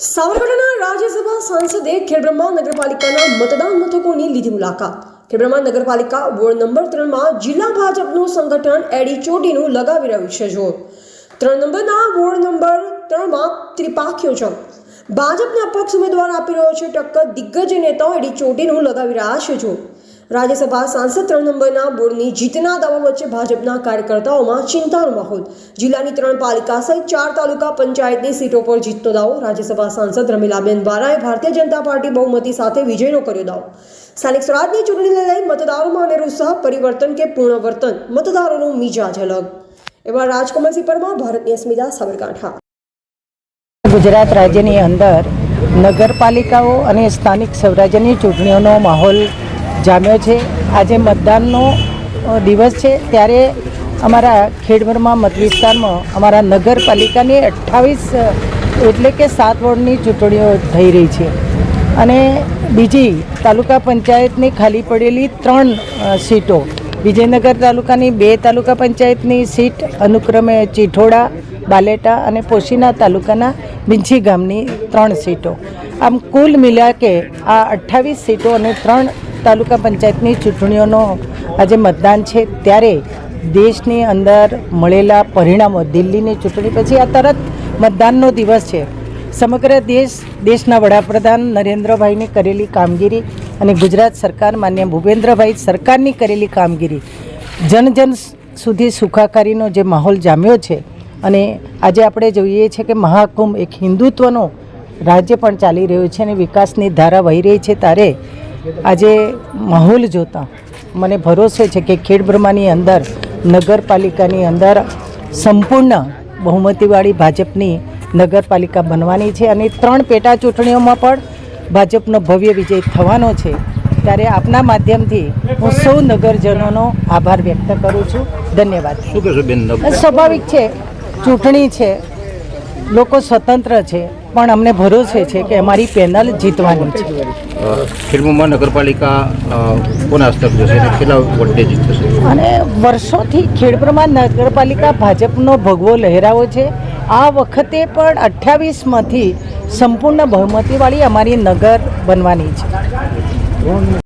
સાબરકાંઠાના રાજ્યસભા સાંસદે ખેડબ્રહ્મા નગરપાલિકાના મતદાન મથકોની લીધી મુલાકાત। ખેડબ્રહ્મા નગરપાલિકા વોર્ડ નંબર 3માં જિલ્લા ભાજપનું સંગઠન એડી ચોટીનું લગાવી રહ્યું છે જોર। 3 નંબરના વોર્ડ નંબર 3માં ત્રિપાખીઓ જંગ, ભાજપને અપક્ષ ઉમેદવાર આપી રહ્યો છે ટક્કર, દિગ્ગજ નેતાઓ એડી ચોટીનું લગાવી રહ્યા છે જોર। રાજ્યસભા સાંસદ 3 નંબરના બોર્ડની જીતના દાવા વચ્ચે ભાજપના કાર્યકર્તાઓમાં ચિંતાનો માહોલ। જિલ્લાની 3 પાલિકા સહિત 4 તાલુકા પંચાયતની સીટો પર જીતનો દાવો। રાજ્યસભા સાંસદ રમીલાબેન વારાએ ભારતીય જનતા પાર્ટી બહુમતી સાથે વિજયનો કર્યો દાવો। સ્થાનિક સ્વરાજની ચૂંટણીને લઈ મતદારોમાં અનેરો ઉત્સાહ, પરિવર્તન કે પૂર્ણવર્તન, મતદારોનો મિજાજ અલગ। એવા રાજકમલસિંહ પરમાર, ભારતની અસ્મિતા, સાબરકાંઠા। ગુજરાત રાજ્યની અંદર નગરપાલિકાઓ અને સ્થાનિક સ્વરાજ્યની ચૂંટણીઓનો માહોલ જામ્યો છે। આજે મતદાનનો દિવસ છે, ત્યારે અમારા ખેડબ્રહ્મા મત વિસ્તારમાં અમારા નગરપાલિકાની 28 એટલે કે 7 વોર્ડની ચૂંટણીઓ થઈ રહી છે અને બીજી તાલુકા પંચાયતની ખાલી પડેલી 3 સીટો, વિજયનગર તાલુકાની 2 તાલુકા પંચાયતની સીટ અનુક્રમે ચીઠોડા, બાલેટા અને પોશીના તાલુકાના બિંછી ગામની 3 સીટો, આમ કુલ મિલા કે આ 28 સીટો અને 3 તાલુકા પંચાયતની ચૂંટણીઓનો આજે મતદાન છે। ત્યારે દેશની અંદર મળેલા પરિણામો, દિલ્હીની ચૂંટણી પછી આ તરત મતદાનનો દિવસ છે। સમગ્ર દેશના વડાપ્રધાન નરેન્દ્રભાઈની કરેલી કામગીરી અને ગુજરાત સરકાર માન્ય ભૂપેન્દ્રભાઈ સરકારની કરેલી કામગીરી, જન સુધી સુખાકારીનો જે માહોલ જામ્યો છે અને આજે આપણે જોઈએ છીએ કે મહાકુંભ એક હિન્દુત્વનો રાજ્ય પણ ચાલી રહ્યું છે અને વિકાસની ધારા વહી રહી છે। ત્યારે આજે માહોલ જોતા મને ભરોસો છે કે ખેડબ્રહ્માની અંદર નગરપાલિકાની અંદર સંપૂર્ણ બહુમતીવાળી ભાજપની નગરપાલિકા બનવાની છે અને 3 પેટા ચૂંટણીઓમાં પણ ભાજપનો ભવ્ય વિજય થવાનો છે। ત્યારે આપના માધ્યમથી હું સૌ નગરજનોનો આભાર વ્યક્ત કરું છું। ધન્યવાદ। સ્વાભાવિક છે, ચૂંટણી છે, લોકો સ્વતંત્ર છે, પણ અમને ભરોસે છે કે અમારી પેનલ જીતવાની છે। ખેડબ્રહ્મા નગરપાલિકા કોના હસ્તક જશે અને કેટલા વોટે જીતશે? અને વર્ષોથી ખેડબ્રહ્મા નગરપાલિકા ભાજપનો ભગવો લહેરાવો છે। આ વખતે પણ 28માંથી સંપૂર્ણ બહુમતીવાળી અમારી નગર બનવાની છે।